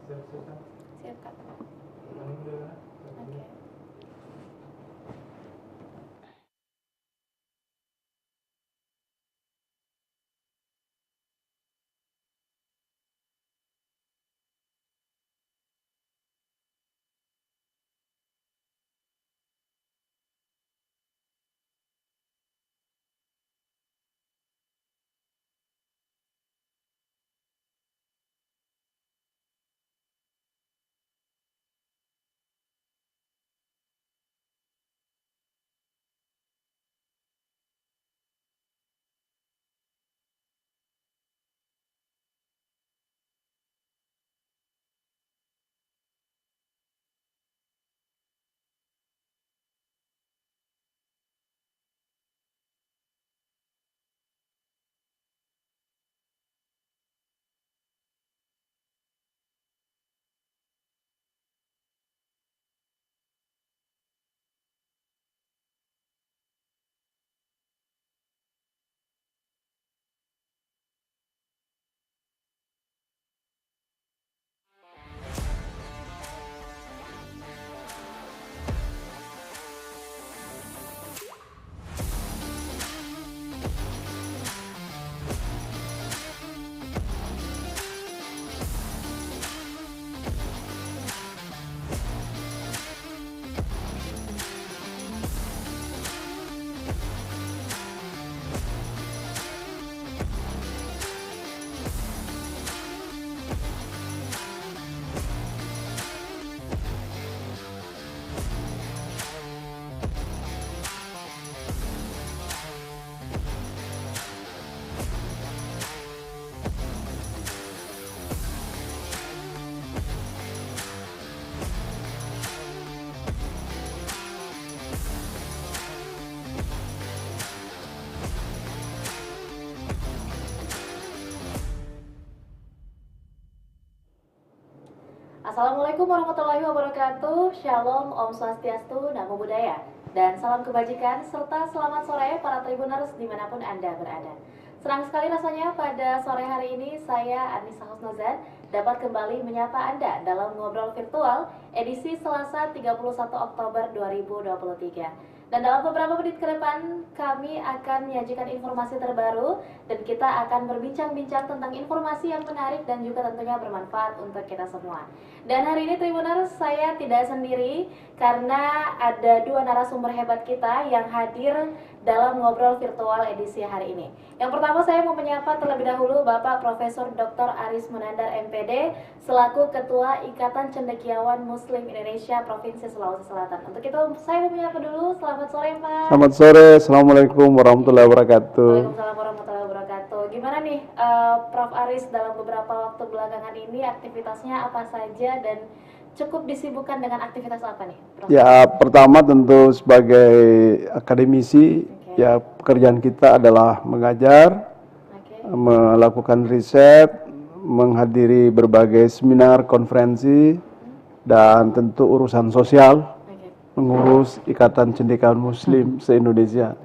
Siap, Kak. Oke. Assalamualaikum warahmatullahi wabarakatuh. Shalom, Om Swastiastu, Namo Buddhaya. Dan salam kebajikan serta selamat sore para Tribuners dimanapun Anda berada. Senang sekali rasanya pada sore hari ini saya Anissa Husnuzan dapat kembali menyapa Anda dalam ngobrol virtual edisi Selasa 31 Oktober 2023. Dan dalam beberapa menit ke depan kami akan menyajikan informasi terbaru dan kita akan berbincang-bincang tentang informasi yang menarik dan juga tentunya bermanfaat untuk kita semua. Dan hari ini Tribuners saya tidak sendiri karena ada dua narasumber hebat kita yang hadir dalam ngobrol virtual edisi hari ini. Yang pertama saya mau menyapa terlebih dahulu Bapak Profesor Dr. Aris Munandar MPD selaku Ketua Ikatan Cendekiawan Muslim Indonesia Provinsi Sulawesi Selatan. Untuk itu saya mau menyapa dulu. Selamat sore Pak. Selamat sore, Assalamualaikum warahmatullahi wabarakatuh. Waalaikumsalam warahmatullahi wabarakatuh. Gimana nih Prof. Aris dalam beberapa waktu belakangan ini aktivitasnya apa saja dan cukup disibukkan dengan aktivitas apa nih, Prof? Ya, pertama tentu sebagai akademisi, ya pekerjaan kita adalah mengajar, melakukan riset, menghadiri berbagai seminar, konferensi, dan tentu urusan sosial, mengurus Ikatan Cendekiawan Muslim se-Indonesia.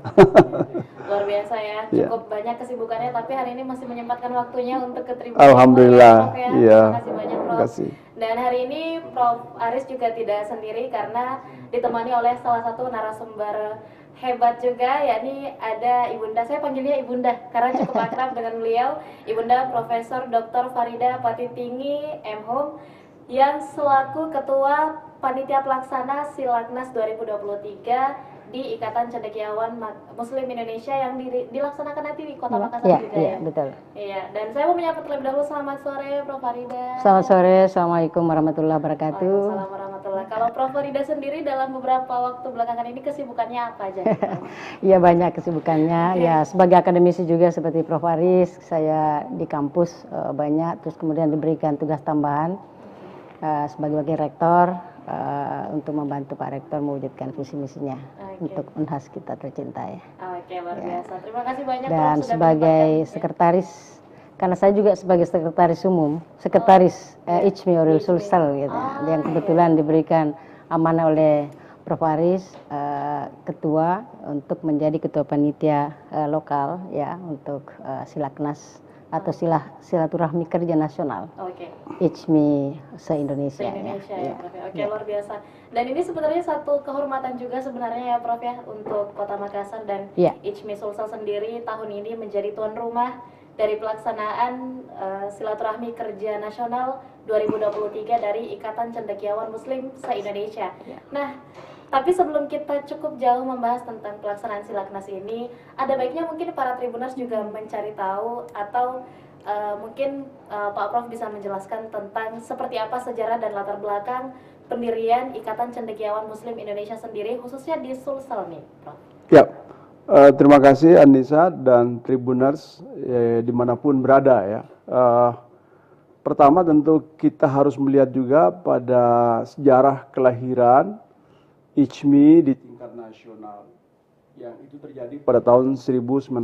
Luar biasa ya, cukup banyak kesibukannya, tapi hari ini masih menyempatkan waktunya untuk ke Tribun. Alhamdulillah, ya, iya. Terima kasih banyak Prof. Dan hari ini Prof. Aris juga tidak sendiri karena ditemani oleh salah satu narasumber hebat juga, yakni ada Ibunda, saya panggilnya Ibunda karena cukup akrab dengan beliau, Ibunda Profesor Dr. Farida Patitinggi M.Hum yang selaku Ketua Panitia Pelaksana Silaknas 2023 di Ikatan Cendekiawan Muslim Indonesia yang dilaksanakan nanti di Kota Makassar juga ya. Betul. Iya, dan saya mau menyapa terlebih dahulu. Selamat sore Prof. Farida. Selamat sore, Assalamualaikum warahmatullahi wabarakatuh. Waalaikumsalam warahmatullahi. Kalau Prof. Farida sendiri dalam beberapa waktu belakangan ini kesibukannya apa aja? Iya banyak kesibukannya. Ya sebagai akademisi juga seperti Prof. Aris, saya di kampus banyak. Terus kemudian diberikan tugas tambahan sebagai wakil rektor. Untuk membantu Pak Rektor mewujudkan visi misinya untuk Unhas kita tercinta ya. Oke, luar biasa. Terima kasih banyak dan Prof. sebagai sekretaris, karena saya juga sebagai sekretaris umum, sekretaris Ijmi Oril Sulsel gitu, yang kebetulan diberikan amanah oleh Prof. Aris, ketua untuk menjadi ketua panitia lokal ya untuk Silaknas atau silaturahmi kerja nasional. Oke. ICMI se-Indonesia. Se-Indonesia ya, Prof. Oke, luar biasa. Dan ini sebenarnya satu kehormatan juga sebenarnya ya, Prof ya, untuk Kota Makassar dan ICMI Sulsel sendiri tahun ini menjadi tuan rumah dari pelaksanaan silaturahmi kerja nasional 2023 dari Ikatan Cendekiawan Muslim se-Indonesia. Nah, tapi sebelum kita cukup jauh membahas tentang pelaksanaan Silaknas ini, ada baiknya mungkin para Tribuners juga mencari tahu atau mungkin Pak Prof bisa menjelaskan tentang seperti apa sejarah dan latar belakang pendirian Ikatan Cendekiawan Muslim Indonesia sendiri, khususnya di Sulsel nih, Prof. Ya, terima kasih Anissa dan Tribuners dimanapun berada ya. Pertama tentu kita harus melihat juga pada sejarah kelahiran ICMI di tingkat nasional yang itu terjadi pada tahun 1990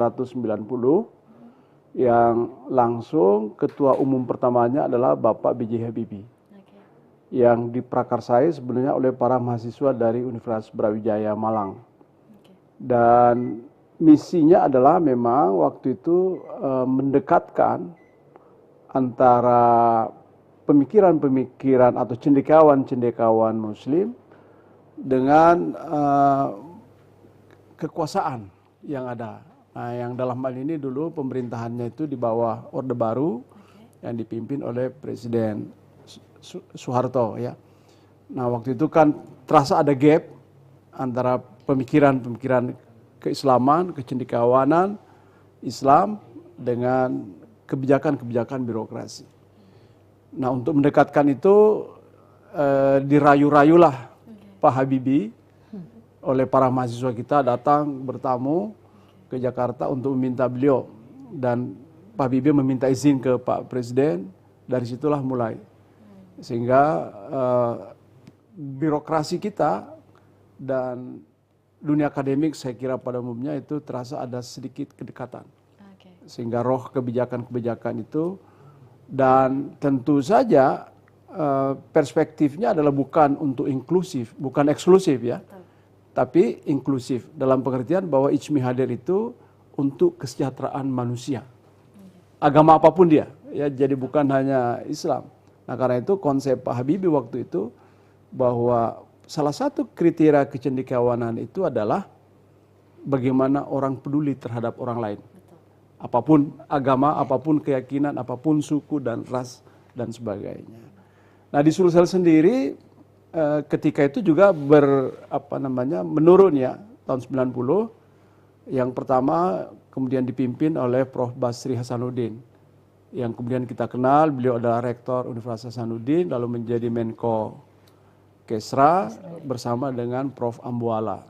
yang langsung ketua umum pertamanya adalah Bapak B.J. Habibie yang diprakarsai sebenarnya oleh para mahasiswa dari Universitas Brawijaya Malang. Dan misinya adalah memang waktu itu mendekatkan antara pemikiran-pemikiran atau cendekiawan-cendekiawan Muslim dengan kekuasaan yang ada. Nah, yang dalam hal ini dulu pemerintahannya itu di bawah Orde Baru yang dipimpin oleh Presiden Soeharto ya. Nah, waktu itu kan terasa ada gap antara pemikiran-pemikiran keislaman, kecendekawanan Islam dengan kebijakan-kebijakan birokrasi. Nah, untuk mendekatkan itu dirayu-rayulah Pak Habibie oleh para mahasiswa kita datang bertamu ke Jakarta untuk meminta beliau, dan Pak Habibie meminta izin ke Pak Presiden. Dari situlah mulai sehingga birokrasi kita dan dunia akademik saya kira pada umumnya itu terasa ada sedikit kedekatan, sehingga roh kebijakan-kebijakan itu, dan tentu saja perspektifnya adalah bukan untuk inklusif, bukan eksklusif ya, tapi inklusif dalam pengertian bahwa ICMI hadir itu untuk kesejahteraan manusia, agama apapun dia, ya, jadi bukan hanya Islam. Nah, karena itu konsep Pak Habibie waktu itu bahwa salah satu kriteria kecendekiawanan itu adalah bagaimana orang peduli terhadap orang lain, apapun agama, apapun keyakinan, apapun suku dan ras dan sebagainya. Nah, di Sulsel sendiri ketika itu juga menurun ya, tahun 90. Yang pertama kemudian dipimpin oleh Prof. Basri Hasanuddin, yang kemudian kita kenal, beliau adalah Rektor Universitas Hasanuddin, lalu menjadi Menko Kesra bersama dengan Prof. Ambuala,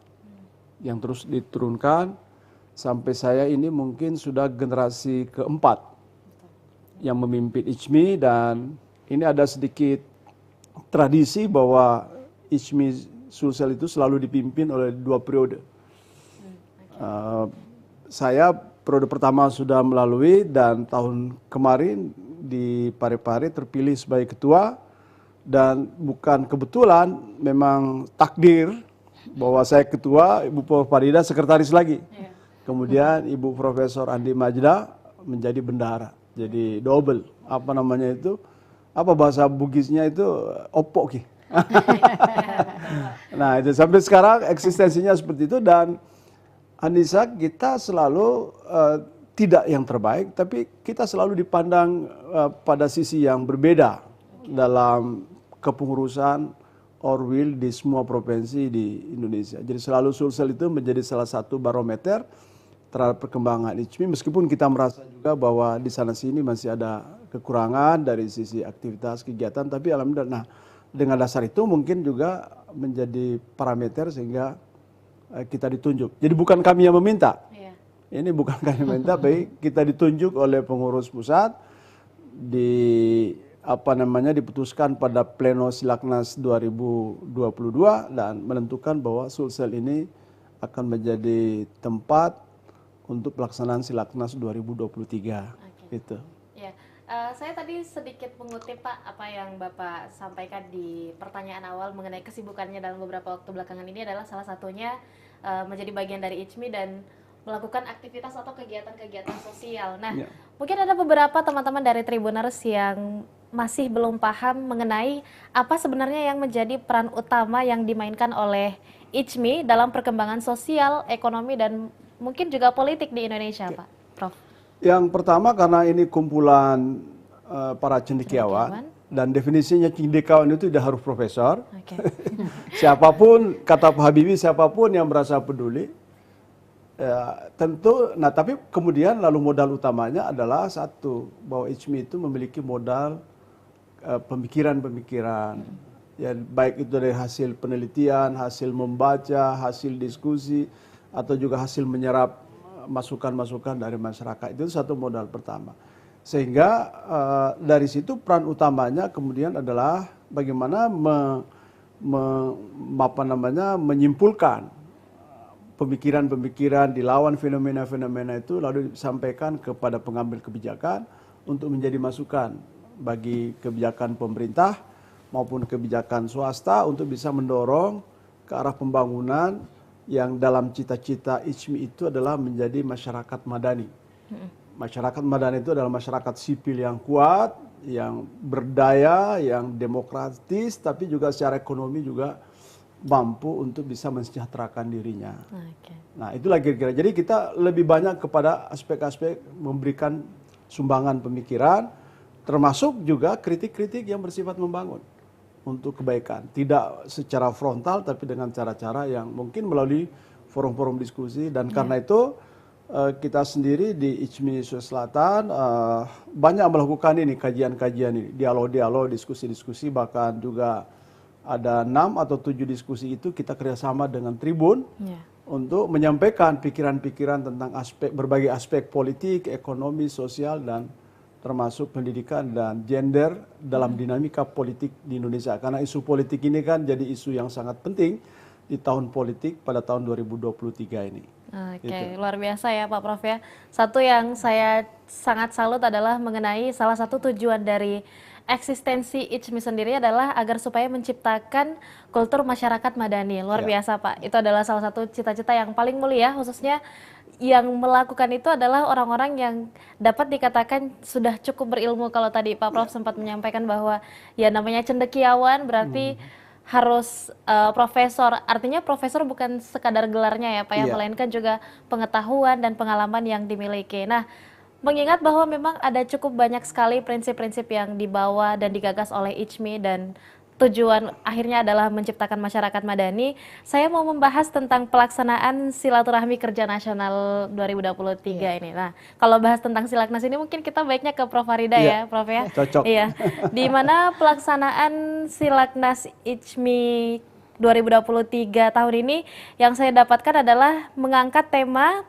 yang terus diturunkan sampai saya ini mungkin sudah generasi keempat yang memimpin ICMI, dan ini ada sedikit tradisi bahwa ICMI Sulsel itu selalu dipimpin oleh 2 periode. Saya periode pertama sudah melalui, dan tahun kemarin di Parepare terpilih sebagai ketua, dan bukan kebetulan, memang takdir bahwa saya ketua, Ibu Prof. Farida sekretaris lagi. Kemudian Ibu Profesor Andi Majda menjadi bendahara. Jadi double, apa bahasa Bugisnya itu opok ki. Nah, itu sampai sekarang eksistensinya seperti itu. Dan Anissa, kita selalu tidak yang terbaik, tapi kita selalu dipandang pada sisi yang berbeda dalam kepengurusan Orwil di semua provinsi di Indonesia. Jadi selalu Sulsel itu menjadi salah satu barometer terhadap perkembangan ICMI, meskipun kita merasa juga bahwa di sana sini masih ada kekurangan dari sisi aktivitas kegiatan, tapi alhamdulillah. Nah, dengan dasar itu mungkin juga menjadi parameter sehingga kita ditunjuk. Jadi bukan kami yang meminta. Ini bukan kami yang meminta, tapi kita ditunjuk oleh pengurus pusat, diputuskan pada pleno Silaknas 2022 dan menentukan bahwa Sulsel ini akan menjadi tempat untuk pelaksanaan Silaknas 2023. Itu. Ya, saya tadi sedikit mengutip Pak apa yang Bapak sampaikan di pertanyaan awal mengenai kesibukannya dalam beberapa waktu belakangan ini adalah salah satunya menjadi bagian dari ICMI dan melakukan aktivitas atau kegiatan-kegiatan sosial. Nah, Ya. mungkin ada beberapa teman-teman dari Tribuners yang masih belum paham mengenai apa sebenarnya yang menjadi peran utama yang dimainkan oleh ICMI dalam perkembangan sosial, ekonomi, dan mungkin juga politik di Indonesia, Pak Prof. Yang pertama karena ini kumpulan para cendekiawan, Cendekiawan. dan definisinya cendekiawan itu tidak harus profesor. Oke. Siapapun, kata Pak Habibie, siapapun yang merasa peduli, ya, tentu. Nah, tapi kemudian lalu modal utamanya adalah satu, bahwa ICMI itu memiliki modal pemikiran-pemikiran, ya, baik itu dari hasil penelitian, hasil membaca, hasil diskusi, atau juga hasil menyerap masukan-masukan dari masyarakat. Itu satu modal pertama. Sehingga dari situ peran utamanya kemudian adalah bagaimana menyimpulkan pemikiran-pemikiran, dilawan fenomena-fenomena itu, lalu disampaikan kepada pengambil kebijakan untuk menjadi masukan bagi kebijakan pemerintah maupun kebijakan swasta untuk bisa mendorong ke arah pembangunan yang dalam cita-cita ICMI itu adalah menjadi masyarakat madani. Masyarakat madani itu adalah masyarakat sipil yang kuat, yang berdaya, yang demokratis, tapi juga secara ekonomi juga mampu untuk bisa mensejahterakan dirinya. Oke. Nah, itulah kira-kira. Jadi kita lebih banyak kepada aspek-aspek memberikan sumbangan pemikiran, termasuk juga kritik-kritik yang bersifat membangun untuk kebaikan. Tidak secara frontal, tapi dengan cara-cara yang mungkin melalui forum-forum diskusi. Dan karena itu kita sendiri di ICMI Sulawesi Selatan banyak melakukan ini, kajian-kajian ini, dialog-dialog, diskusi-diskusi, bahkan juga ada 6 atau 7 diskusi itu kita kerjasama dengan Tribun untuk menyampaikan pikiran-pikiran tentang berbagai aspek politik, ekonomi, sosial, dan termasuk pendidikan dan gender dalam dinamika politik di Indonesia. Karena isu politik ini kan jadi isu yang sangat penting di tahun politik pada tahun 2023 ini. Oke, Gitu. luar biasa ya Pak Prof ya. Satu yang saya sangat salut adalah mengenai salah satu tujuan dari eksistensi ICMI sendiri adalah agar supaya menciptakan kultur masyarakat madani. Luar Ya. biasa Pak. Itu adalah salah satu cita-cita yang paling mulia, khususnya yang melakukan itu adalah orang-orang yang dapat dikatakan sudah cukup berilmu. Kalau tadi Pak Prof sempat menyampaikan bahwa ya namanya cendekiawan berarti harus profesor. Artinya profesor bukan sekadar gelarnya ya Pak ya, Iya. melainkan juga pengetahuan dan pengalaman yang dimiliki. Nah, mengingat bahwa memang ada cukup banyak sekali prinsip-prinsip yang dibawa dan digagas oleh ICMI dan tujuan akhirnya adalah menciptakan masyarakat madani, saya mau membahas tentang pelaksanaan Silaturahmi Kerja Nasional 2023 ini. Nah, kalau bahas tentang Silaknas ini mungkin kita baiknya ke Prof Farida ya, Prof ya. Cocok. Iya. Di mana pelaksanaan Silaknas ICMI 2023 tahun ini yang saya dapatkan adalah mengangkat tema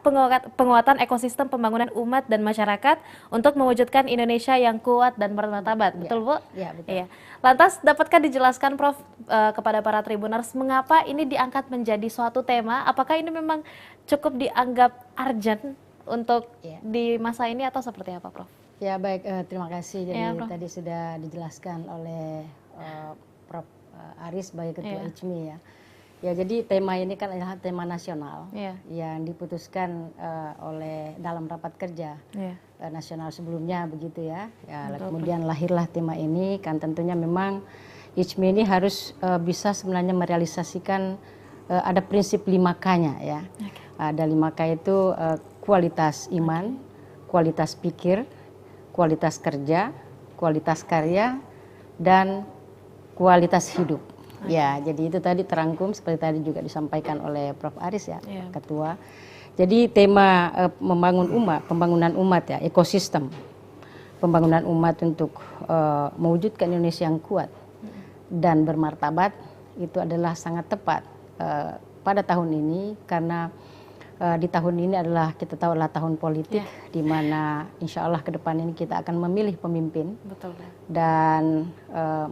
penguatan ekosistem pembangunan umat dan masyarakat untuk mewujudkan Indonesia yang kuat dan bermartabat. Betul, Bu? Ya, betul. Iya. Lantas dapatkah dijelaskan Prof kepada para Tribuners mengapa ini diangkat menjadi suatu tema? Apakah ini memang cukup dianggap urgent untuk di masa ini atau seperti apa, Prof? Ya baik, terima kasih. Jadi Ya, Prof. tadi sudah dijelaskan oleh Prof Aris sebagai Ketua ICMI ya. Ya jadi tema ini kan adalah tema nasional yang diputuskan oleh dalam rapat kerja nasional sebelumnya begitu ya. Kemudian lahirlah tema ini kan tentunya memang ICMI ini harus bisa sebenarnya merealisasikan ada prinsip 5K-nya ya. Ada 5K itu kualitas iman, kualitas pikir, kualitas kerja, kualitas karya, dan kualitas hidup. Ya, jadi itu tadi terangkum seperti tadi juga disampaikan oleh Prof Aris ya, Ketua. Jadi tema pembangunan umat ya, ekosistem. Pembangunan umat untuk mewujudkan Indonesia yang kuat dan bermartabat itu adalah sangat tepat pada tahun ini karena di tahun ini adalah kita tahu adalah tahun politik di mana insya Allah ke depan ini kita akan memilih pemimpin. Betul. Dan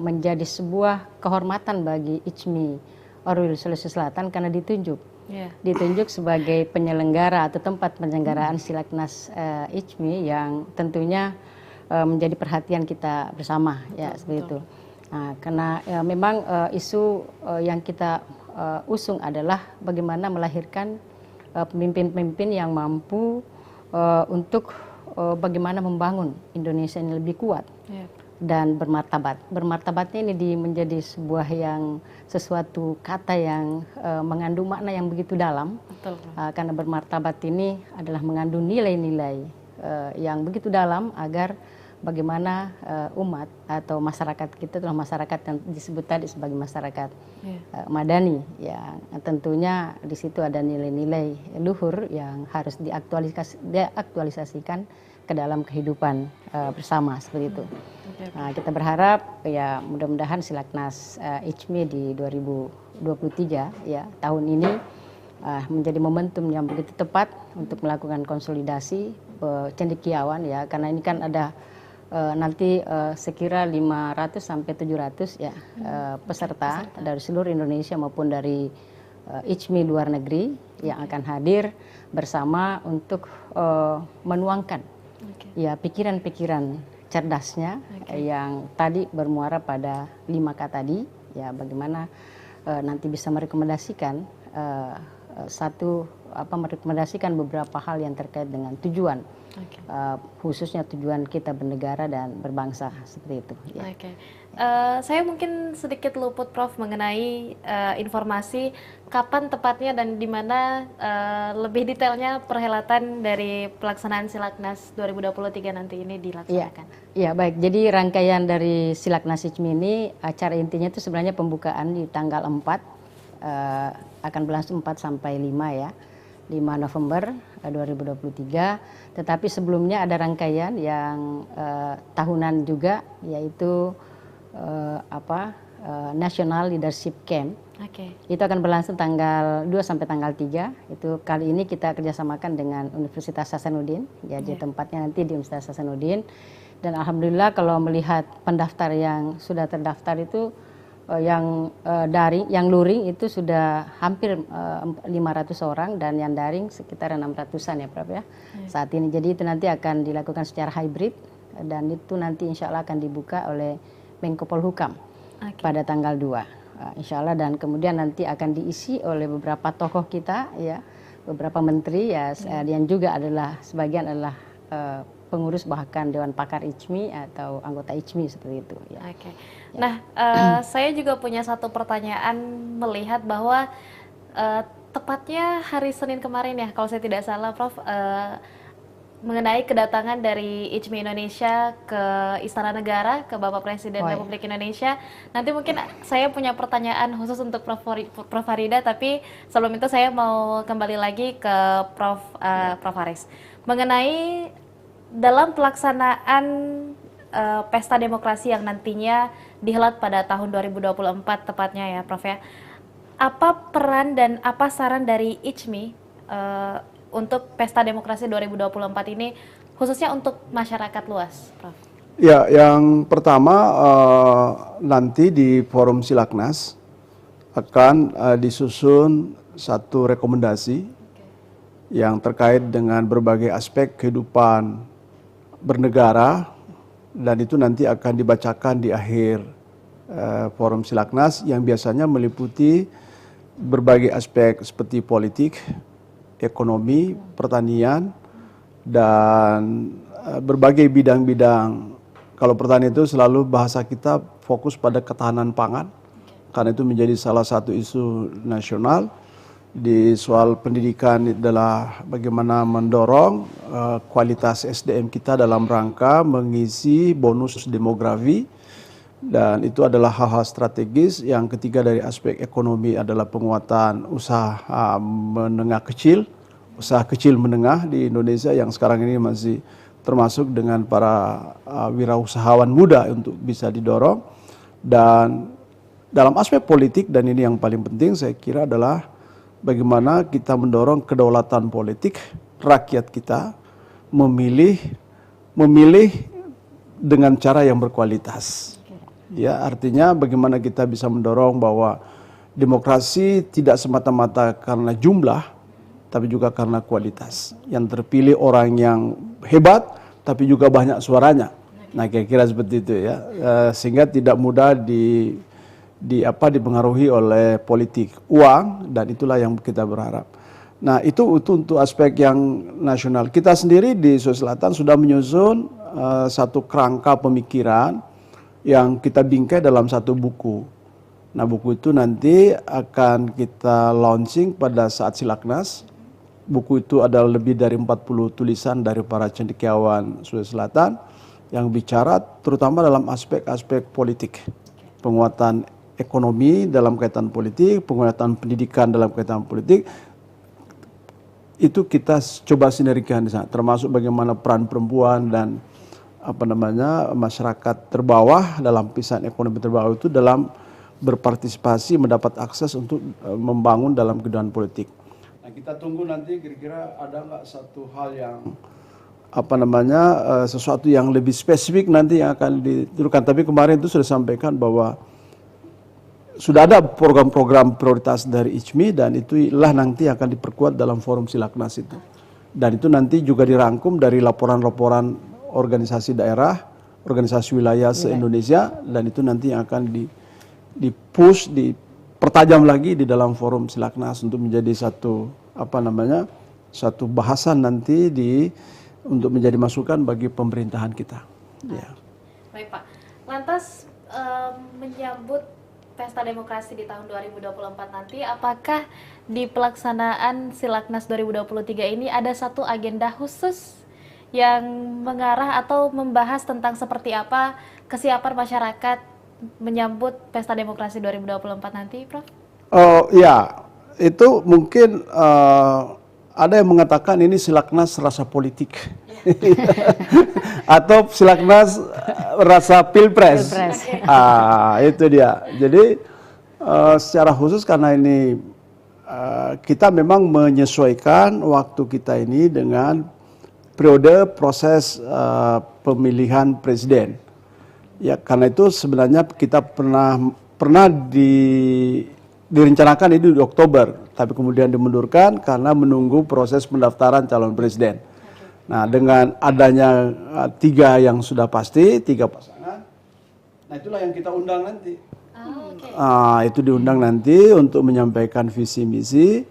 menjadi sebuah kehormatan bagi ICMI Orwil Sulawesi Selatan karena ditunjuk sebagai penyelenggara atau tempat penyelenggaraan Silaknas ICMI yang tentunya menjadi perhatian kita bersama ya seperti itu. Nah, karena memang isu yang kita usung adalah bagaimana melahirkan pemimpin-pemimpin yang mampu untuk bagaimana membangun Indonesia ini lebih kuat dan bermartabat. Bermartabatnya ini menjadi sebuah sesuatu kata yang mengandung makna yang begitu dalam. Betul. Karena bermartabat ini adalah mengandung nilai-nilai yang begitu dalam agar bagaimana umat atau masyarakat kita adalah masyarakat yang disebut tadi sebagai masyarakat madani, yang tentunya di situ ada nilai-nilai luhur yang harus diaktualisasikan ke dalam kehidupan bersama seperti itu. Nah, kita berharap ya mudah-mudahan Silaknas ICMI di 2023 ya tahun ini menjadi momentum yang begitu tepat untuk melakukan konsolidasi cendekiawan ya, karena ini kan ada nanti sekira 500 sampai 700 ya peserta dari seluruh Indonesia maupun dari ICMI luar negeri yang akan hadir bersama untuk menuangkan ya pikiran-pikiran cerdasnya yang tadi bermuara pada 5K tadi ya, bagaimana nanti bisa merekomendasikan merekomendasikan beberapa hal yang terkait dengan tujuan khususnya tujuan kita bernegara dan berbangsa seperti itu ya. Saya mungkin sedikit luput Prof mengenai informasi kapan tepatnya dan di mana lebih detailnya perhelatan dari pelaksanaan Silaknas 2023 nanti ini dilaksanakan. Iya, baik. Jadi rangkaian dari Silaknas ICMI ini acara intinya itu sebenarnya pembukaan di tanggal 4 akan berlangsung 4 sampai 5 ya. 5 November 2023, tetapi sebelumnya ada rangkaian yang tahunan juga, yaitu National Leadership Camp. Itu akan berlangsung tanggal 2 sampai tanggal 3. Itu kali ini kita kerjasamakan dengan Universitas Hasanuddin, jadi tempatnya nanti di Universitas Hasanuddin. Dan alhamdulillah kalau melihat pendaftar yang sudah terdaftar itu yang daring, yang luring itu sudah hampir 500 orang dan yang daring sekitar 600-an ya Prof ya saat ini. Jadi itu nanti akan dilakukan secara hybrid dan itu nanti insya Allah akan dibuka oleh Menko Polhukam pada tanggal 2 insya Allah, dan kemudian nanti akan diisi oleh beberapa tokoh kita ya, beberapa menteri ya, yang juga adalah sebagian adalah pengurus bahkan Dewan Pakar ICMI atau anggota ICMI seperti itu ya. Nah, saya juga punya satu pertanyaan melihat bahwa tepatnya hari Senin kemarin ya, kalau saya tidak salah Prof, mengenai kedatangan dari ICMI Indonesia ke Istana Negara, ke Bapak Presiden Republik Indonesia. Nanti mungkin saya punya pertanyaan khusus untuk Prof Farida, tapi sebelum itu saya mau kembali lagi ke Prof Haris. Mengenai dalam pelaksanaan pesta demokrasi yang nantinya dihelat pada tahun 2024 tepatnya ya Prof ya. Apa peran dan apa saran dari ICMI untuk pesta demokrasi 2024 ini khususnya untuk masyarakat luas, Prof? Ya, yang pertama nanti di Forum Silaknas akan disusun satu rekomendasi yang terkait dengan berbagai aspek kehidupan bernegara, dan itu nanti akan dibacakan di akhir Forum Silaknas yang biasanya meliputi berbagai aspek seperti politik, ekonomi, pertanian, dan berbagai bidang-bidang. Kalau pertanian itu selalu bahasa kita fokus pada ketahanan pangan, karena itu menjadi salah satu isu nasional. Di soal pendidikan adalah bagaimana mendorong kualitas SDM kita dalam rangka mengisi bonus demografi, dan itu adalah hal-hal strategis. Yang ketiga dari aspek ekonomi adalah penguatan usaha menengah kecil, usaha kecil menengah di Indonesia yang sekarang ini masih termasuk dengan para wirausahawan muda untuk bisa didorong. Dan dalam aspek politik, dan ini yang paling penting saya kira adalah bagaimana kita mendorong kedaulatan politik rakyat kita memilih dengan cara yang berkualitas. Ya, artinya bagaimana kita bisa mendorong bahwa demokrasi tidak semata-mata karena jumlah, tapi juga karena kualitas. Yang terpilih orang yang hebat, tapi juga banyak suaranya. Nah, kira-kira seperti itu ya, sehingga tidak mudah dipengaruhi oleh politik uang, dan itulah yang kita berharap. Nah itu untuk aspek yang nasional. Kita sendiri di Sulawesi Selatan sudah menyusun satu kerangka pemikiran yang kita bingkai dalam satu buku. Nah buku itu nanti akan kita launching pada saat Silaknas. Buku itu adalah lebih dari 40 tulisan dari para cendekiawan Sulawesi Selatan yang bicara terutama dalam aspek-aspek politik. Penguatan ekonomi dalam kaitan politik, penguatan pendidikan dalam kaitan politik, itu kita coba sinergikan di sana, termasuk bagaimana peran perempuan dan masyarakat terbawah dalam lapisan ekonomi terbawah itu dalam berpartisipasi mendapat akses untuk membangun dalam kehidupan politik. Nah kita tunggu nanti kira-kira ada nggak satu hal yang sesuatu yang lebih spesifik nanti yang akan diturunkan. Tapi kemarin itu sudah sampaikan bahwa sudah ada program-program prioritas dari ICMI dan itulah nanti akan diperkuat dalam forum Silaknas itu. Dan itu nanti juga dirangkum dari laporan-laporan organisasi daerah, organisasi wilayah se-Indonesia, dan itu nanti yang akan dipush, dipertajam lagi di dalam forum Silaknas untuk menjadi satu satu bahasan nanti untuk menjadi masukan bagi pemerintahan kita. Ya. Baik Pak, lantas menyambut Pesta Demokrasi di tahun 2024 nanti, apakah di pelaksanaan Silaknas 2023 ini ada satu agenda khusus yang mengarah atau membahas tentang seperti apa kesiapan masyarakat menyambut Pesta Demokrasi 2024 nanti, Prof? Oh ya, itu mungkin ada yang mengatakan ini Silaknas rasa politik. Atau Silaknas rasa pilpres. Itu dia. Jadi secara khusus karena ini kita memang menyesuaikan waktu kita ini dengan periode proses pemilihan presiden. Ya karena itu sebenarnya kita pernah direncanakan itu di Oktober, tapi kemudian dimundurkan karena menunggu proses pendaftaran calon presiden. Nah dengan adanya 3 yang sudah pasti, 3 pasangan, nah itulah yang kita undang nanti. Itu diundang nanti untuk menyampaikan visi misi,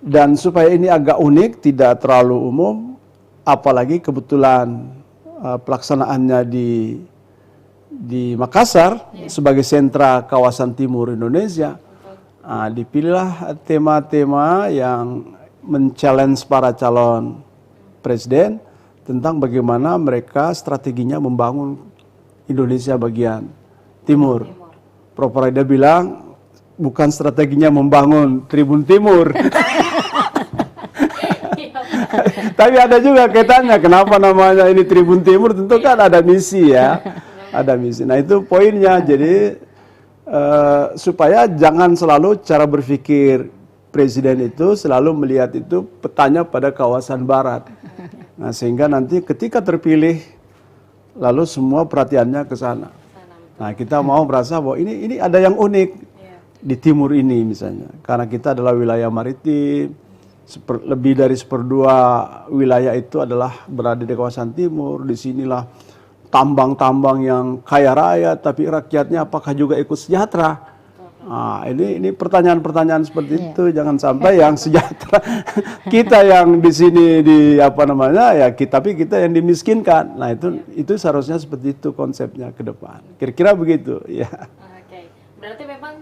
dan supaya ini agak unik, tidak terlalu umum, apalagi kebetulan pelaksanaannya di Makassar sebagai sentra kawasan timur Indonesia. Dipilihlah tema-tema yang men-challenge para calon presiden tentang bagaimana mereka strateginya membangun Indonesia bagian timur. Prof. Raida bilang bukan strateginya membangun Tribun Timur. Tapi ada juga kaitannya kenapa namanya ini Tribun Timur, tentu kan ada misi ya. Ada misi. Nah itu poinnya. Jadi supaya jangan selalu cara berpikir presiden itu selalu melihat itu petanya pada kawasan barat. Nah sehingga nanti ketika terpilih lalu semua perhatiannya ke sana. Nah kita mau merasa bahwa ini ada yang unik di timur ini misalnya. Karena kita adalah wilayah maritim, lebih dari 1/2 wilayah itu adalah berada di kawasan timur. Disinilah tambang-tambang yang kaya raya, tapi rakyatnya apakah juga ikut sejahtera? Ini pertanyaan-pertanyaan seperti itu, jangan sampai yang sejahtera kita yang di sini tapi kita yang dimiskinkan. Nah itu seharusnya seperti itu konsepnya ke depan. Kira-kira begitu, ya. Oke. Berarti memang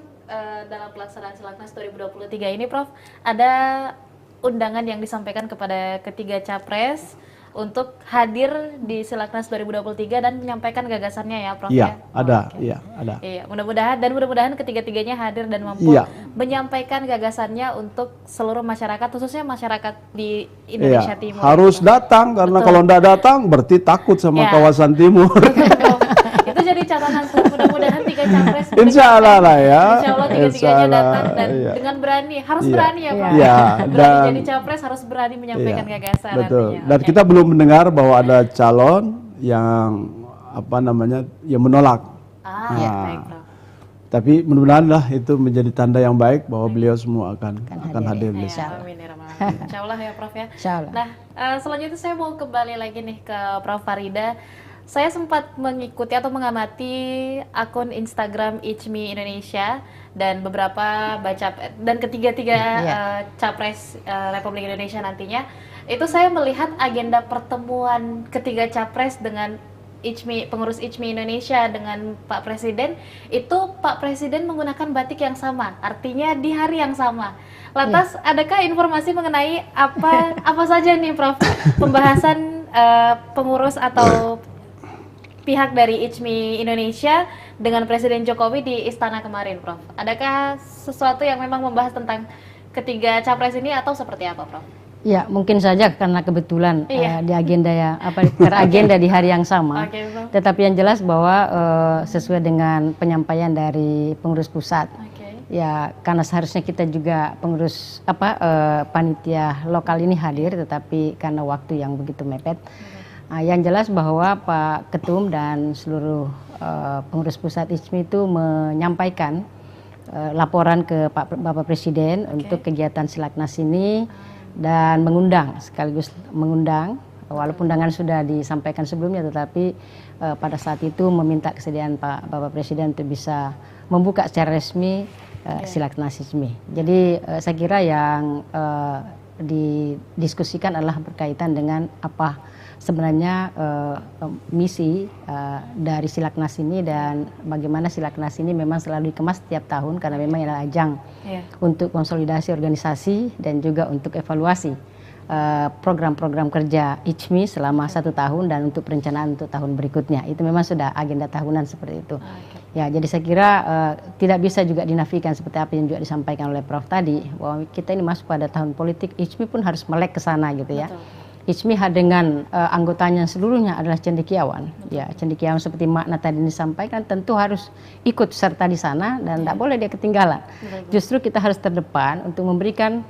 dalam pelaksanaan Silaknas 2023 ini, Prof, ada undangan yang disampaikan kepada ketiga capres untuk hadir di Silaknas 2023 dan menyampaikan gagasannya ya, Prof? Iya, ada. Iya, ada. Iya, mudah-mudahan ketiga-tiganya hadir dan mampu menyampaikan gagasannya untuk seluruh masyarakat, khususnya masyarakat di Indonesia Timur. Harus datang, karena kalau tidak datang berarti takut sama kawasan timur. Itu jadi catatan, mudah-mudahan 3 capres. Insya Allah lah ya. Insya Allah 3-tiganya datang dan dengan berani, harus berani ya, Prof? Iya. Berani jadi capres harus berani menyampaikan gagasan. Betul. Dan kita belum mendengar bahwa ada calon yang yang menolak. Baik, Prof. Tapi mudah-mudahan lah itu menjadi tanda yang baik bahwa beliau semua akan hadir di sana. Amin ya Rabbal. Insya Allah ya, Prof ya. Insya Allah. Nah, selanjutnya saya mau kembali lagi nih ke Prof. Farida. saya sempat mengikuti atau mengamati akun Instagram ICMI Indonesia dan beberapa dan ketiga-tiga capres Republik Indonesia nantinya, itu saya melihat agenda pertemuan ketiga capres dengan pengurus ICMI Indonesia dengan Pak Presiden, itu Pak Presiden menggunakan batik yang sama, artinya di hari yang sama. Lantas, adakah informasi mengenai apa saja nih, Prof, pembahasan pengurus atau pihak dari ICMI Indonesia dengan Presiden Jokowi di Istana kemarin, Prof? Adakah sesuatu yang memang membahas tentang ketiga capres ini atau seperti apa, Prof? Ya, mungkin saja karena kebetulan di agenda teragenda di hari yang sama. Tetapi yang jelas bahwa sesuai dengan penyampaian dari pengurus pusat, ya karena seharusnya kita juga pengurus panitia lokal ini hadir, tetapi karena waktu yang begitu mepet, yang jelas bahwa Pak Ketum dan seluruh pengurus pusat ICMI itu menyampaikan laporan ke Bapak Presiden untuk kegiatan Silaknas ini. Dan sekaligus mengundang, walaupun undangan sudah disampaikan sebelumnya, tetapi pada saat itu meminta kesediaan Bapak Presiden untuk bisa membuka secara resmi Silaknas ICMI. Jadi saya kira yang didiskusikan adalah berkaitan dengan apa sebenarnya misi dari Silaknas ini dan bagaimana Silaknas ini memang selalu dikemas setiap tahun karena memang adalah ajang untuk konsolidasi organisasi dan juga untuk evaluasi program-program kerja ICMI selama 1 tahun dan untuk perencanaan untuk tahun berikutnya. Itu memang sudah agenda tahunan seperti itu. Ya, jadi saya kira tidak bisa juga dinafikan seperti apa yang juga disampaikan oleh Prof tadi, bahwa kita ini masuk pada tahun politik, ICMI pun harus melek ke sana gitu ya. ICMI dengan anggotanya seluruhnya adalah cendekiawan. Ya, cendekiawan seperti makna tadi disampaikan tentu harus ikut serta di sana dan tidak boleh dia ketinggalan. Justru kita harus terdepan untuk memberikan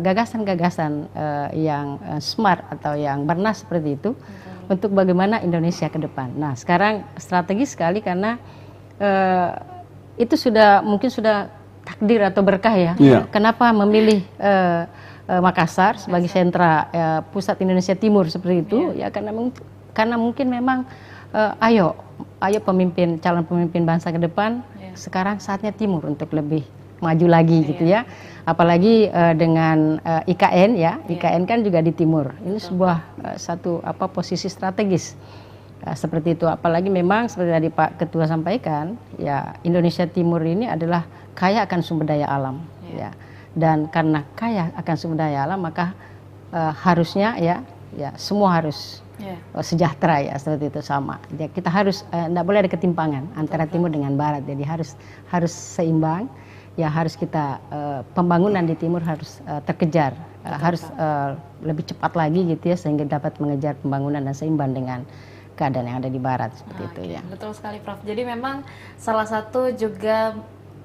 gagasan-gagasan yang smart atau yang bernas seperti itu untuk bagaimana Indonesia ke depan. Nah, sekarang strategis sekali karena itu mungkin sudah takdir atau berkah ya. Kenapa memilih Makassar sebagai sentra pusat Indonesia Timur seperti itu? Ya karena mungkin memang ayo calon pemimpin bangsa ke depan, sekarang saatnya Timur untuk lebih maju lagi gitu ya. Apalagi dengan IKN ya, IKN kan juga di Timur. Ini sebuah satu posisi strategis. Seperti itu, apalagi memang seperti tadi Pak Ketua sampaikan, ya Indonesia Timur ini adalah kaya akan sumber daya alam, ya. Dan karena kaya akan sumber daya alam, maka harusnya ya semua harus sejahtera ya, seperti itu sama. Ya, kita harus tidak boleh ada ketimpangan antara Timur dengan Barat, jadi harus seimbang. Ya harus kita pembangunan di Timur harus terkejar, harus lebih cepat lagi gitu ya, sehingga dapat mengejar pembangunan dan seimbang dengan keadaan yang ada di Barat seperti itu ya. Betul sekali, Prof. Jadi memang salah satu juga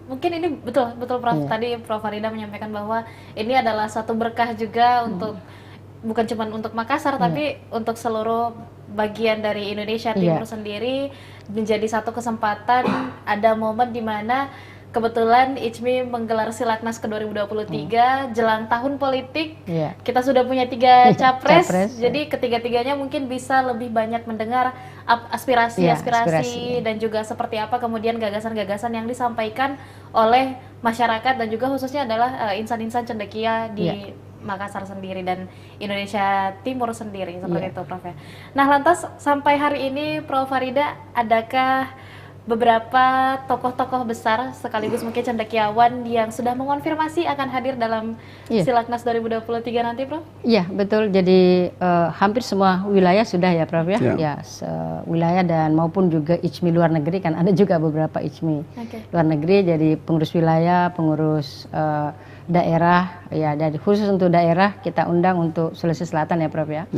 mungkin ini betul Prof. Tadi Prof Farida menyampaikan bahwa ini adalah satu berkah juga untuk bukan cuma untuk Makassar tapi untuk seluruh bagian dari Indonesia Timur sendiri, menjadi satu kesempatan, ada momen di mana kebetulan ICMI menggelar Silaknas ke 2023 jelang tahun politik. Kita sudah punya 3 capres, jadi ketiga-tiganya mungkin bisa lebih banyak mendengar aspirasi dan juga seperti apa kemudian gagasan-gagasan yang disampaikan oleh masyarakat dan juga khususnya adalah insan-insan cendekia di Makassar sendiri dan Indonesia Timur sendiri seperti itu, Prof. Nah, lantas sampai hari ini Prof Farida, adakah beberapa tokoh-tokoh besar sekaligus mungkin cendekiawan yang sudah mengonfirmasi akan hadir dalam Silaknas 2023 nanti, Prof? Iya, betul. Jadi hampir semua wilayah sudah ya, Prof ya. Ya, wilayah dan maupun juga ICMI luar negeri, kan ada juga beberapa ICMI luar negeri, jadi pengurus wilayah, pengurus daerah ya, dari khusus untuk daerah kita undang untuk Sulawesi Selatan ya, Prof ya.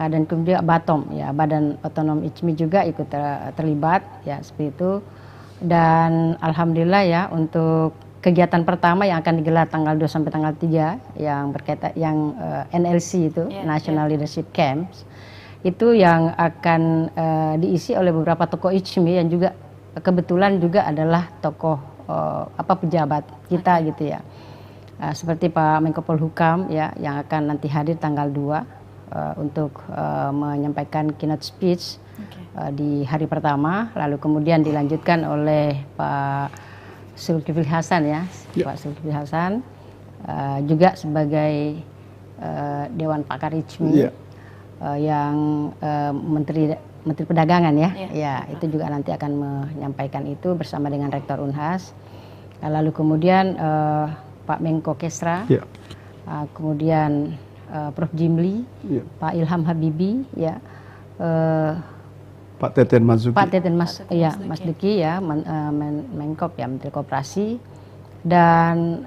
Dan kemudian BATOM ya, Badan Otonom ICMI juga ikut terlibat ya seperti itu. Dan alhamdulillah ya, untuk kegiatan pertama yang akan digelar tanggal 2 sampai tanggal 3 yang berkaitan yang NLC itu National Leadership Camps, itu yang akan diisi oleh beberapa tokoh ICMI yang juga kebetulan juga adalah tokoh pejabat kita gitu ya. Seperti Pak Menko Polhukam ya, yang akan nanti hadir tanggal 2 untuk menyampaikan keynote speech di hari pertama, lalu kemudian dilanjutkan oleh Pak Zulkifli Hasan ya, Pak Zulkifli Hasan juga sebagai Dewan Pakar ICMI yang Menteri Perdagangan ya, ya itu juga nanti akan menyampaikan itu bersama dengan Rektor Unhas. Lalu kemudian Pak Menko Kesra, kemudian Prof Jimli, Pak Ilham Habibi, ya, Pak Teten Mas Duki ya, Menkop ya, Menteri Koperasi, dan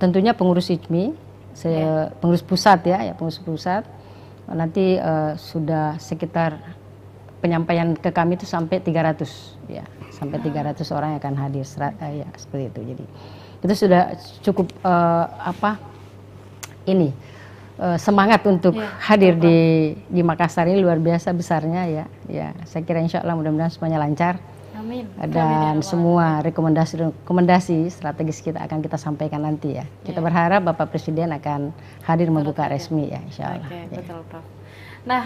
tentunya pengurus ICMI, pengurus pusat ya, pengurus pusat. Nanti sudah sekitar penyampaian ke kami itu sampai 300 ya, sampai 300 orang yang akan hadir ya, seperti itu. Jadi itu sudah cukup semangat untuk hadir di Makassar ini, luar biasa besarnya ya. Ya, saya kira insya Allah mudah-mudahan semuanya lancar. Amin. Dan semua rekomendasi strategis kita akan kita sampaikan nanti ya. Kita berharap Bapak Presiden akan hadir membuka resmi ya, insya Allah. Betul, Prof. Nah,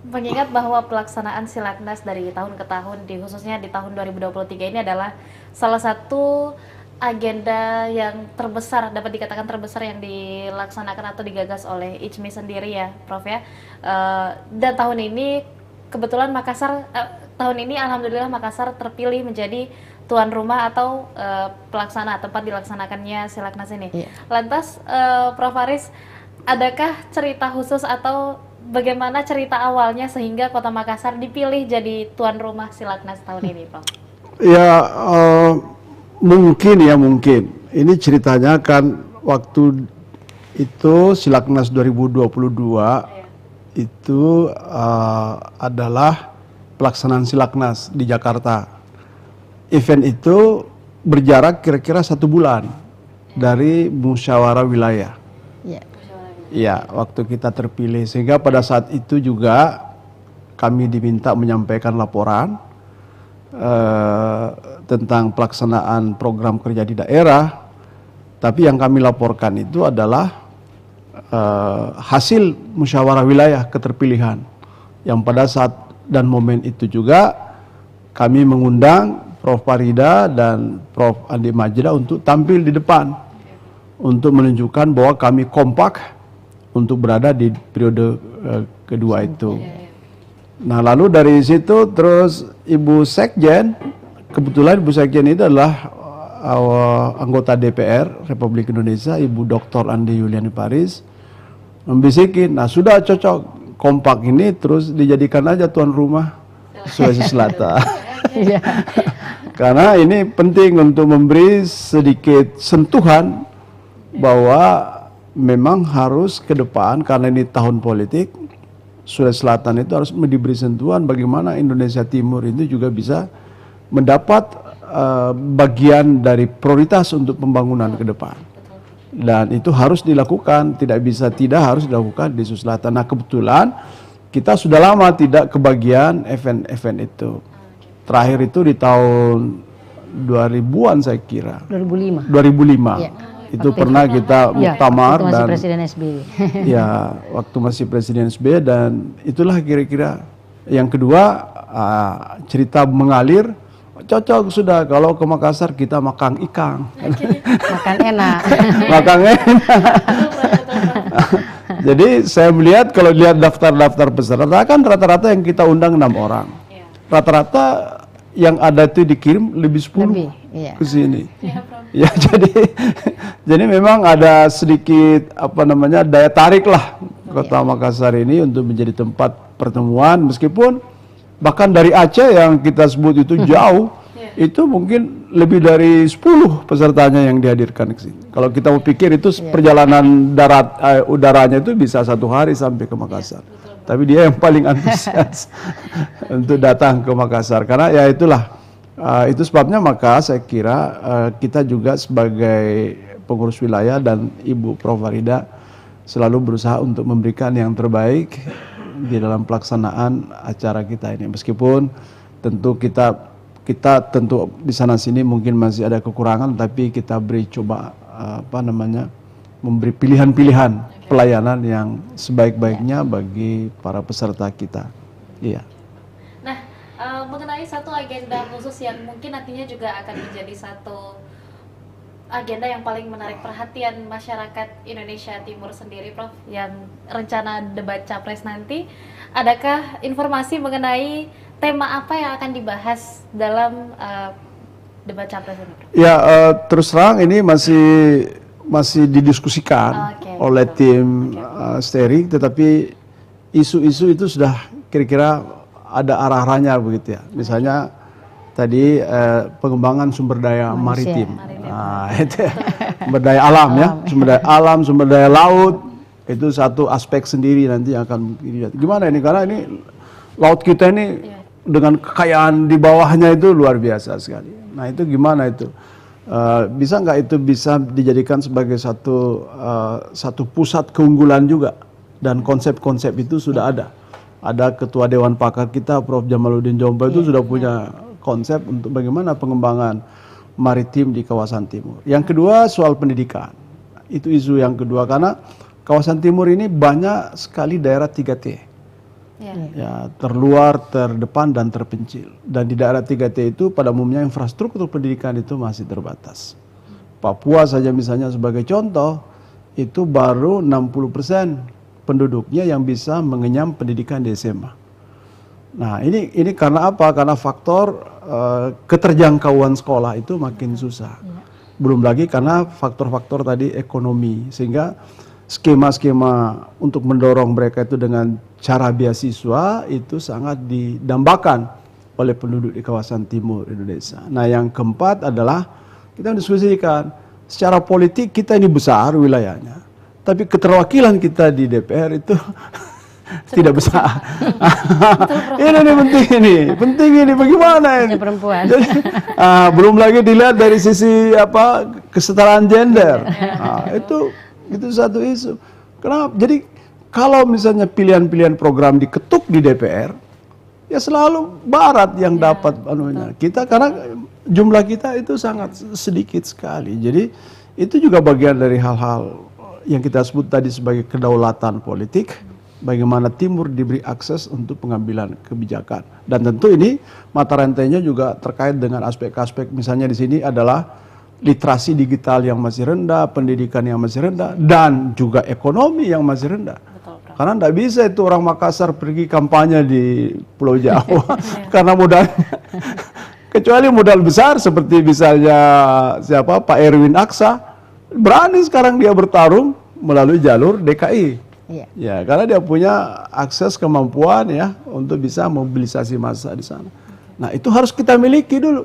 mengingat bahwa pelaksanaan Silaknas dari tahun ke tahun, khususnya di tahun 2023 ini adalah salah satu agenda yang terbesar, dapat dikatakan terbesar yang dilaksanakan atau digagas oleh ICMI sendiri ya, Prof ya. Dan tahun ini kebetulan tahun ini alhamdulillah Makassar terpilih menjadi tuan rumah atau pelaksana tempat dilaksanakannya Silaknas ini. Lantas Prof Faris, adakah cerita khusus atau bagaimana cerita awalnya sehingga Kota Makassar dipilih jadi tuan rumah Silaknas tahun ini, Prof? Ya, mungkin. Ini ceritanya kan waktu itu Silaknas 2022 itu adalah pelaksanaan Silaknas di Jakarta. Event itu berjarak kira-kira 1 bulan dari musyawarah wilayah. Ya, waktu kita terpilih, sehingga pada saat itu juga kami diminta menyampaikan laporan tentang pelaksanaan program kerja di daerah. Tapi yang kami laporkan itu adalah hasil musyawarah wilayah keterpilihan, yang pada saat dan momen itu juga kami mengundang Prof Farida dan Prof Andi Majda untuk tampil di depan untuk menunjukkan bahwa kami kompak untuk berada di periode kedua itu. Nah, lalu dari situ terus Ibu Sekjen, kebetulan Ibu Sekjen itu adalah anggota DPR Republik Indonesia, Ibu Dr. Andi Yuliani Paris, membisikin, nah sudah cocok, kompak ini terus dijadikan aja tuan rumah Sulawesi Selatan. Karena ini penting untuk memberi sedikit sentuhan bahwa memang harus ke depan, karena ini tahun politik, Sulawesi Selatan itu harus diberi sentuhan bagaimana Indonesia Timur itu juga bisa mendapat bagian dari prioritas untuk pembangunan ke depan. Dan itu harus dilakukan, tidak harus dilakukan di Sulawesi Selatan. Nah, kebetulan kita sudah lama tidak kebagian event-event itu. Terakhir itu di tahun 2000-an saya kira. 2005. Ya. Itu pernah kita muktamar waktu masih Presiden SBY. Ya, waktu masih Presiden SBY, dan itulah kira-kira. Yang kedua, cerita mengalir, cocok sudah kalau ke Makassar kita makan ikan. Makan enak. Makan enak. Jadi saya melihat, kalau lihat daftar-daftar peserta kan rata-rata yang kita undang 6 orang. Rata-rata yang ada itu dikirim lebih 10 ke sini. Ya, jadi memang ada sedikit daya tarik lah Kota Makassar ini untuk menjadi tempat pertemuan, meskipun bahkan dari Aceh yang kita sebut itu jauh, itu mungkin lebih dari 10 pesertanya yang dihadirkan ke sini. Kalau kita mau pikir itu perjalanan udaranya itu bisa 1 hari sampai ke Makassar. Tapi dia yang paling antusias untuk datang ke Makassar, karena ya itulah. Itu sebabnya maka saya kira kita juga sebagai pengurus wilayah dan Ibu Prof Farida selalu berusaha untuk memberikan yang terbaik di dalam pelaksanaan acara kita ini. Meskipun tentu kita tentu di sana sini mungkin masih ada kekurangan, tapi kita beri coba memberi pilihan-pilihan pelayanan yang sebaik-baiknya bagi para peserta kita. Iya. mengenai satu agenda khusus yang mungkin nantinya juga akan menjadi satu agenda yang paling menarik perhatian masyarakat Indonesia Timur sendiri, Prof, yang rencana debat capres nanti. Adakah informasi mengenai tema apa yang akan dibahas dalam debat capres ini, Prof? Ya, terus terang ini masih didiskusikan oleh tim steering, tetapi isu-isu itu sudah kira-kira ada arah-arahnya begitu ya. Misalnya tadi pengembangan sumber daya maritim. Nah, itu sumber daya alam ya, sumber daya alam, sumber daya laut, itu satu aspek sendiri nanti akan dilihat. Gimana ini, karena ini laut kita ini dengan kekayaan di bawahnya itu luar biasa sekali. Nah, itu gimana itu? Bisa nggak itu bisa dijadikan sebagai satu pusat keunggulan juga, dan konsep-konsep itu sudah ada. Ada ketua Dewan Pakar kita, Prof. Jamaluddin Jompo itu sudah punya konsep untuk bagaimana pengembangan maritim di kawasan timur. Yang kedua soal pendidikan, itu isu yang kedua, karena kawasan timur ini banyak sekali daerah 3T. Ya, terluar, terdepan, dan terpencil. Dan di daerah 3T itu pada umumnya infrastruktur pendidikan itu masih terbatas. Papua saja misalnya sebagai contoh, itu baru 60% penduduknya yang bisa mengenyam pendidikan di SMA. Nah, ini karena apa? Karena faktor keterjangkauan sekolah itu makin susah. Belum lagi karena faktor-faktor tadi ekonomi, sehingga skema-skema untuk mendorong mereka itu dengan cara beasiswa itu sangat didambakan oleh penduduk di kawasan timur Indonesia. Nah, yang keempat adalah kita diskusikan secara politik kita ini besar wilayahnya, tapi keterwakilan kita di DPR itu tidak besar. Ini penting ini bagaimana ini? Perempuan. Jadi, belum lagi dilihat dari sisi kesetaraan gender. Itu satu isu. Kenapa? Jadi kalau misalnya pilihan-pilihan program diketuk di DPR, ya selalu Barat yang dapat anunya. Kita karena jumlah kita itu sangat sedikit sekali. Jadi itu juga bagian dari hal-hal yang kita sebut tadi sebagai kedaulatan politik. Bagaimana Timur diberi akses untuk pengambilan kebijakan. Dan tentu ini mata rantainya juga terkait dengan aspek-aspek, misalnya di sini adalah literasi digital yang masih rendah, pendidikan yang masih rendah, dan juga ekonomi yang masih rendah. Betul, karena tidak bisa itu orang Makassar pergi kampanye di Pulau Jawa karena modalnya, kecuali modal besar seperti misalnya Pak Erwin Aksa, berani sekarang dia bertarung melalui jalur DKI. Ya, karena dia punya akses kemampuan ya untuk bisa mobilisasi massa di sana. Nah, itu harus kita miliki dulu.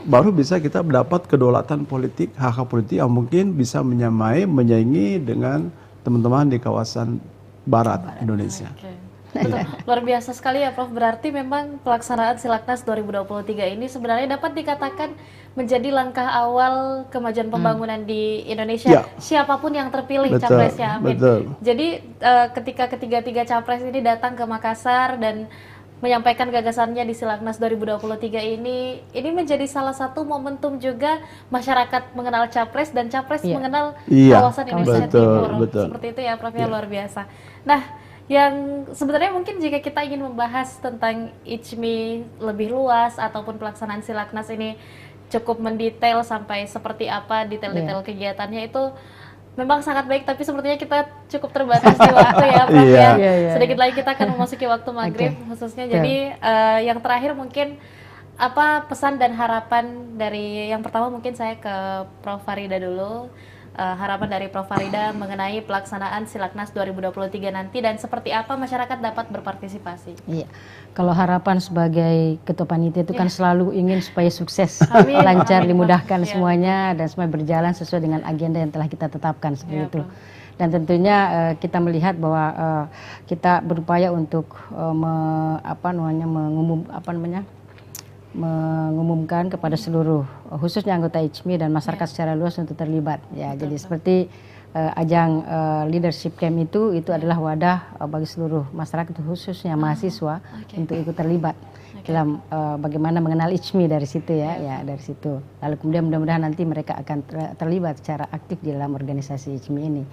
Baru bisa kita mendapat kedaulatan politik, hak-hak politik yang mungkin bisa menyaingi dengan teman-teman di kawasan barat Indonesia. Betul. Luar biasa sekali ya, Prof. Berarti memang pelaksanaan Silaknas 2023 ini sebenarnya dapat dikatakan menjadi langkah awal kemajuan pembangunan di Indonesia. Siapapun yang terpilih capresnya, amin. Jadi ketika ketiga-tiga capres ini datang ke Makassar dan menyampaikan gagasannya di Silaknas 2023 ini menjadi salah satu momentum juga masyarakat mengenal capres dan capres mengenal kawasan Indonesia Timur. Seperti itu ya, Prof. Luar biasa. Nah, yang sebenarnya mungkin jika kita ingin membahas tentang ICMI lebih luas ataupun pelaksanaan Silaknas ini cukup mendetail sampai seperti apa detail-detail kegiatannya, itu memang sangat baik, tapi sepertinya kita cukup terbatas di waktu ya, Prof. Sedikit lagi kita akan memasuki waktu maghrib khususnya. Jadi yang terakhir mungkin apa pesan dan harapan dari, yang pertama mungkin saya ke Prof. Farida dulu. Harapan dari Prof. Farida mengenai pelaksanaan Silaknas 2023 nanti dan seperti apa masyarakat dapat berpartisipasi. Iya, kalau harapan sebagai ketua panitia itu kan selalu ingin supaya sukses, lancar, dimudahkan semuanya dan semua berjalan sesuai dengan agenda yang telah kita tetapkan seperti itu. Dan tentunya kita melihat bahwa kita berupaya untuk mengumumkan kepada seluruh khususnya anggota ICMI dan masyarakat secara luas untuk terlibat ya. Jadi seperti ajang leadership camp itu adalah wadah bagi seluruh masyarakat khususnya mahasiswa untuk ikut terlibat dalam bagaimana mengenal ICMI dari situ ya dari situ. Lalu kemudian mudah-mudahan nanti mereka akan terlibat secara aktif di dalam organisasi ICMI ini.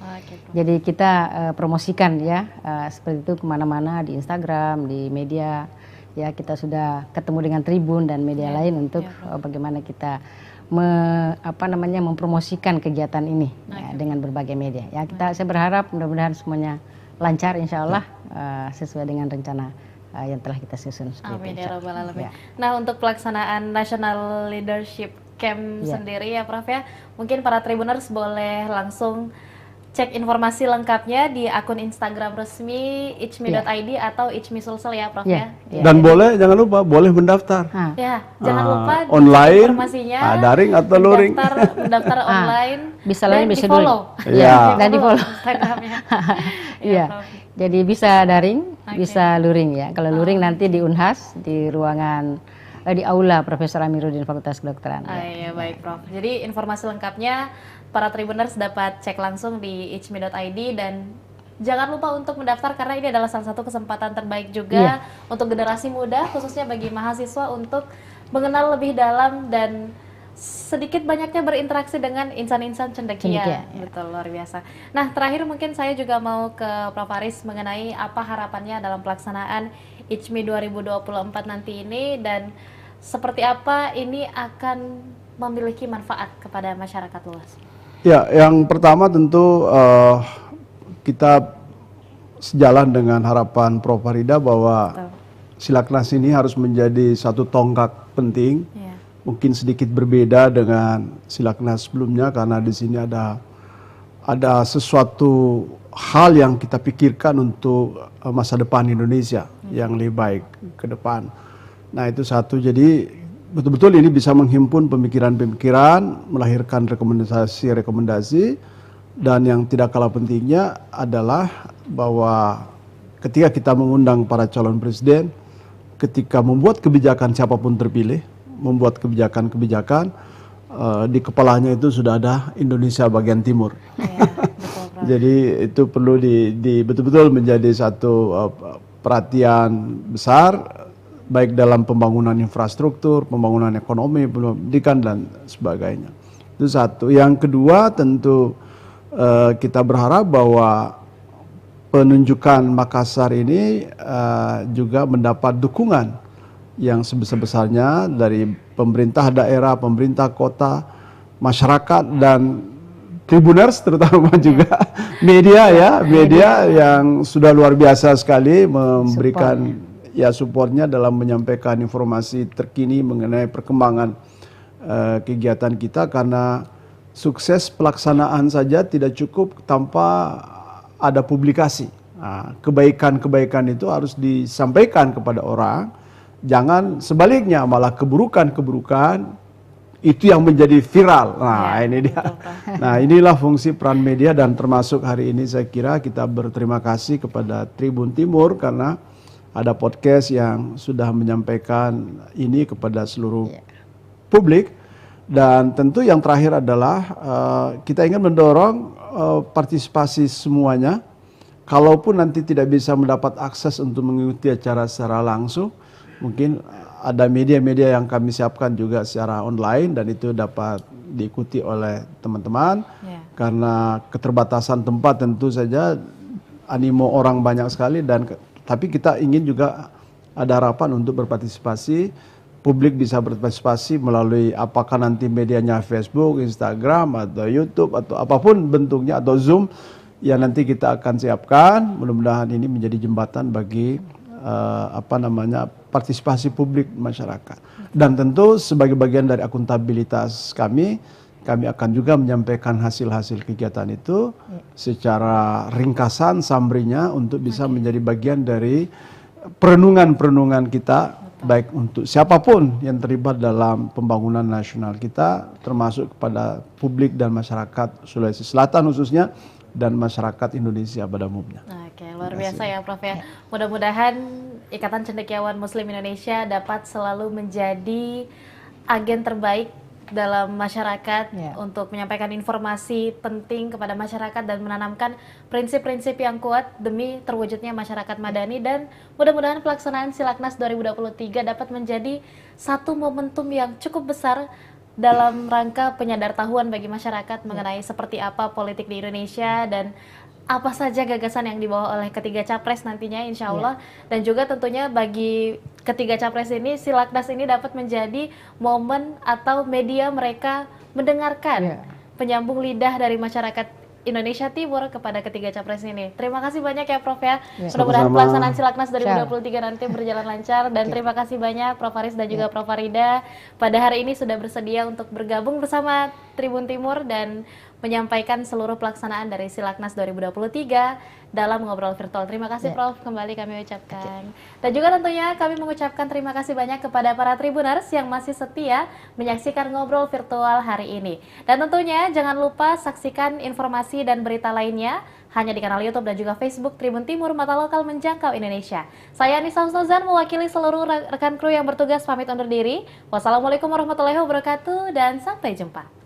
Jadi kita promosikan ya seperti itu kemana-mana di Instagram, di media ya kita sudah ketemu dengan Tribun dan media lain untuk bagaimana kita mempromosikan kegiatan ini dengan berbagai media. Ya saya berharap mudah-mudahan semuanya lancar, insya Allah sesuai dengan rencana yang telah kita susun. Amin ya rabbal alamin. Nah, untuk pelaksanaan National Leadership Camp sendiri ya Prof ya, mungkin para Tribuners boleh langsung cek informasi lengkapnya di akun Instagram resmi ichmi.id atau Ichmi Sulsel ya Prof ya. Dan jangan lupa boleh mendaftar. Ya, jangan lupa online, informasinya daring atau luring. Mendaftar online. Bisa lain bisa follow. Dan di follow. Instagramnya. Iya. Jadi bisa daring, bisa luring ya. Kalau luring nanti di Unhas di ruangan di aula Profesor Amiruddin Fakultas Kedokteran. Iya baik Prof. Jadi informasi lengkapnya para Tribuners dapat cek langsung di ichmi.id dan jangan lupa untuk mendaftar karena ini adalah salah satu kesempatan terbaik juga untuk generasi muda khususnya bagi mahasiswa untuk mengenal lebih dalam dan sedikit banyaknya berinteraksi dengan insan-insan cendekia. Betul, luar biasa. Nah, terakhir mungkin saya juga mau ke Prof Aris mengenai apa harapannya dalam pelaksanaan ICHMI 2024 nanti ini dan seperti apa ini akan memiliki manfaat kepada masyarakat luas. Ya, yang pertama tentu kita sejalan dengan harapan Prof Farida bahwa Silaknas ini harus menjadi satu tonggak penting. Mungkin sedikit berbeda dengan Silaknas sebelumnya karena di sini ada sesuatu hal yang kita pikirkan untuk masa depan Indonesia yang lebih baik ke depan. Nah, itu satu. Jadi betul-betul ini bisa menghimpun pemikiran-pemikiran, melahirkan rekomendasi-rekomendasi, dan yang tidak kalah pentingnya adalah bahwa ketika kita mengundang para calon presiden, ketika membuat kebijakan siapapun terpilih, membuat kebijakan-kebijakan, di kepalanya itu sudah ada Indonesia bagian timur. Betul, jadi itu perlu betul-betul menjadi satu perhatian besar, baik dalam pembangunan infrastruktur, pembangunan ekonomi, pendidikan dan sebagainya. Itu satu. Yang kedua tentu kita berharap bahwa penunjukan Makassar ini juga mendapat dukungan yang sebesar-besarnya dari pemerintah daerah, pemerintah kota, masyarakat dan Tribuners terutama juga media yang sudah luar biasa sekali memberikan supportnya dalam menyampaikan informasi terkini mengenai perkembangan kegiatan kita, karena sukses pelaksanaan saja tidak cukup tanpa ada publikasi. Kebaikan-kebaikan itu harus disampaikan kepada orang, jangan sebaliknya malah keburukan-keburukan itu yang menjadi viral. Ini dia. Nah, inilah fungsi peran media, dan termasuk hari ini saya kira kita berterima kasih kepada Tribun Timur karena ada podcast yang sudah menyampaikan ini kepada seluruh publik. Dan tentu yang terakhir adalah kita ingin mendorong partisipasi semuanya. Kalaupun nanti tidak bisa mendapat akses untuk mengikuti acara secara langsung, mungkin ada media-media yang kami siapkan juga secara online dan itu dapat diikuti oleh teman-teman. Karena keterbatasan tempat tentu saja animo orang banyak sekali, tapi kita ingin juga ada harapan untuk berpartisipasi, publik bisa berpartisipasi melalui apakah nanti medianya Facebook, Instagram, atau YouTube, atau apapun bentuknya, atau Zoom, ya nanti kita akan siapkan. Mudah-mudahan ini menjadi jembatan bagi partisipasi publik masyarakat. Dan tentu sebagai bagian dari akuntabilitas kami akan juga menyampaikan hasil-hasil kegiatan itu secara ringkasan, summary-nya, untuk bisa menjadi bagian dari perenungan-perenungan kita, baik untuk siapapun yang terlibat dalam pembangunan nasional kita, termasuk kepada publik dan masyarakat Sulawesi Selatan khususnya, dan masyarakat Indonesia pada umumnya. Oke, luar biasa ya Prof ya. Mudah-mudahan Ikatan Cendekiawan Muslim Indonesia dapat selalu menjadi agen terbaik dalam masyarakat untuk menyampaikan informasi penting kepada masyarakat dan menanamkan prinsip-prinsip yang kuat demi terwujudnya masyarakat madani, dan mudah-mudahan pelaksanaan Silaknas 2023 dapat menjadi satu momentum yang cukup besar dalam rangka penyadartahuan bagi masyarakat mengenai seperti apa politik di Indonesia dan apa saja gagasan yang dibawa oleh ketiga capres nantinya insya Allah, dan juga tentunya bagi ketiga capres ini Silaknas ini dapat menjadi momen atau media mereka mendengarkan penyambung lidah dari masyarakat Indonesia Timur kepada ketiga capres ini. Terima kasih banyak ya Prof ya. Mudah-mudahan pelaksanaan Silaknas 2023 nanti berjalan lancar, dan terima kasih banyak Prof Faris dan juga Prof Farida pada hari ini sudah bersedia untuk bergabung bersama Tribun Timur dan menyampaikan seluruh pelaksanaan dari Silaknas 2023 dalam ngobrol virtual. Terima kasih Prof, kembali kami ucapkan. Dan juga tentunya kami mengucapkan terima kasih banyak kepada para Tribuners yang masih setia menyaksikan ngobrol virtual hari ini. Dan tentunya jangan lupa saksikan informasi dan berita lainnya hanya di kanal YouTube dan juga Facebook Tribun Timur, Mata Lokal Menjangkau Indonesia. Saya Anissa Husnuzan mewakili seluruh rekan kru yang bertugas pamit undur diri. Wassalamualaikum warahmatullahi wabarakatuh dan sampai jumpa.